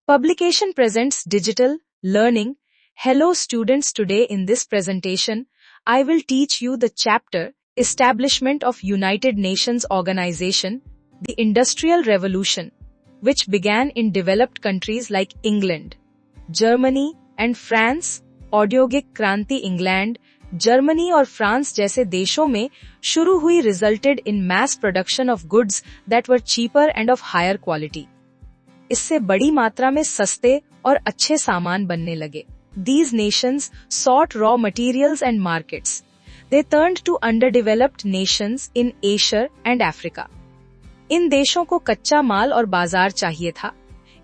Publication presents digital learning. Hello students, today in this presentation, I will teach you the chapter Establishment of United Nations Organization, the Industrial Revolution, which began in developed countries like England, Germany and France. औद्योगिक क्रांति England, Germany और France जैसे देशों में शुरू हुई resulted in mass production of goods that were cheaper and of higher quality. इससे बड़ी मात्रा में सस्ते और अच्छे सामान बनने लगे। These nations sought raw materials and markets. They turned to underdeveloped nations in Asia and Africa. इन देशों को कच्चा माल और बाजार चाहिए था,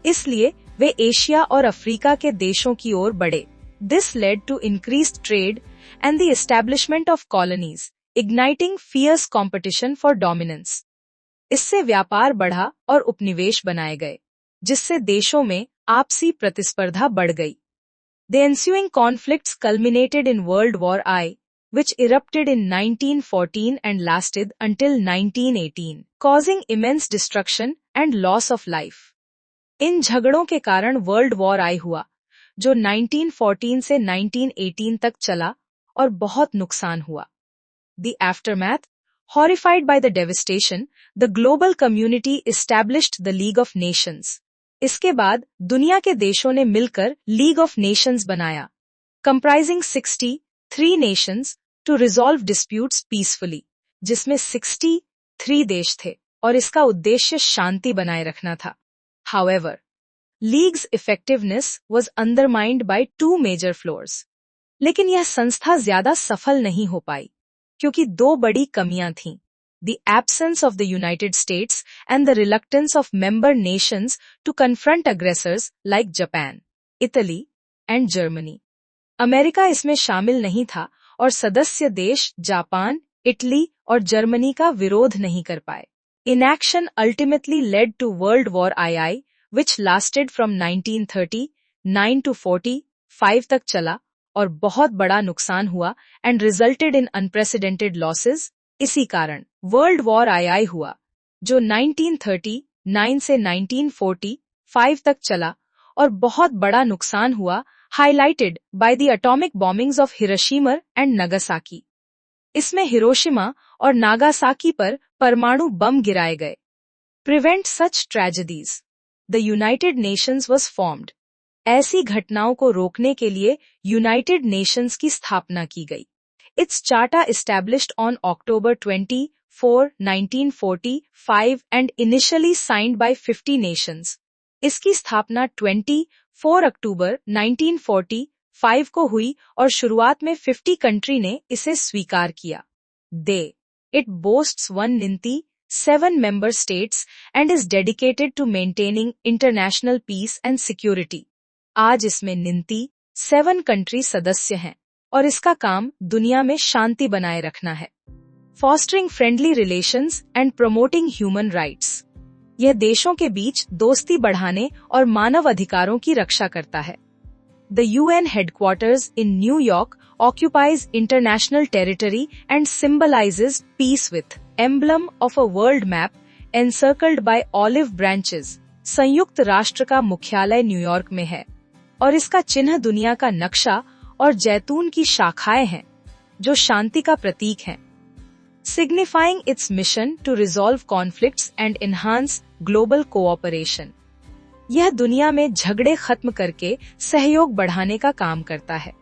इसलिए वे एशिया और अफ्रीका के देशों की ओर बढ़े। This led to increased trade and the establishment of colonies, igniting fierce competition for dominance. इससे व्यापार बढ़ा और उपनिवेश बनाए गए, जिससे देशों में आपसी प्रतिस्पर्धा बढ़ गई। The ensuing conflicts culminated in World War I, which erupted in 1914 and lasted until 1918, causing immense destruction and loss of life. इन झगड़ों के कारण वर्ल्ड वॉर आई हुआ, जो 1914 से 1918 तक चला और बहुत नुकसान हुआ। The aftermath, horrified by the devastation, the global community established the League of Nations. इसके बाद दुनिया के देशों ने मिलकर लीग ऑफ नेशंस बनाया, comprising 63 nations to resolve disputes peacefully, जिसमें 63 देश थे और इसका उद्देश्य शांति बनाए रखना था। However, League's effectiveness was undermined by two major flaws. लेकिन यह संस्था ज्यादा सफल नहीं हो पाई, क्योंकि दो बड़ी कमियां थीं: the absence of the United States and the reluctance of member nations to confront aggressors like Japan, Italy and Germany. America इसमें शामिल नहीं था और सदस्य देश जापान, इटली और जर्मनी का विरोध नहीं कर पाए। Inaction ultimately led to World War II, which lasted from 1939 to 45 तक चला और बहुत बड़ा नुकसान हुआ and resulted in unprecedented losses. इसी कारण वर्ल्ड वॉर आई हुआ, जो 1939 से 1945 तक चला और बहुत बड़ा नुकसान हुआ, highlighted by the atomic bombings of Hiroshima and Nagasaki. इसमें हिरोशिमा और नागासाकी पर परमाणु बम गिराए गए। Prevent such tragedies, the United Nations was formed. ऐसी घटनाओं को रोकने के लिए यूनाइटेड नेशंस की स्थापना की गई। Its charter established on October 24, 1945 and initially signed by 50 nations. इसकी स्थापना 24 अक्टूबर 1945 को हुई और शुरुआत में 50 कंट्री ने इसे स्वीकार किया। It boasts 197 member states and is dedicated to maintaining international peace and security. आज इसमें 97 कंट्री सदस्य हैं और इसका काम दुनिया में शांति बनाए रखना है। Fostering friendly relations and promoting human rights. यह देशों के बीच दोस्ती बढ़ाने और मानव अधिकारों की रक्षा करता है। The UN headquarters in New York occupies international territory and symbolizes peace with emblem of a world map encircled by olive branches. संयुक्त राष्ट्र का मुख्यालय न्यूयॉर्क में है और इसका चिन्ह दुनिया का नक्शा और जैतून की शाखाएं हैं, जो शांति का प्रतीक हैं। Signifying its mission to resolve conflicts and enhance global cooperation. यह दुनिया में झगड़े खत्म करके सहयोग बढ़ाने का काम करता है।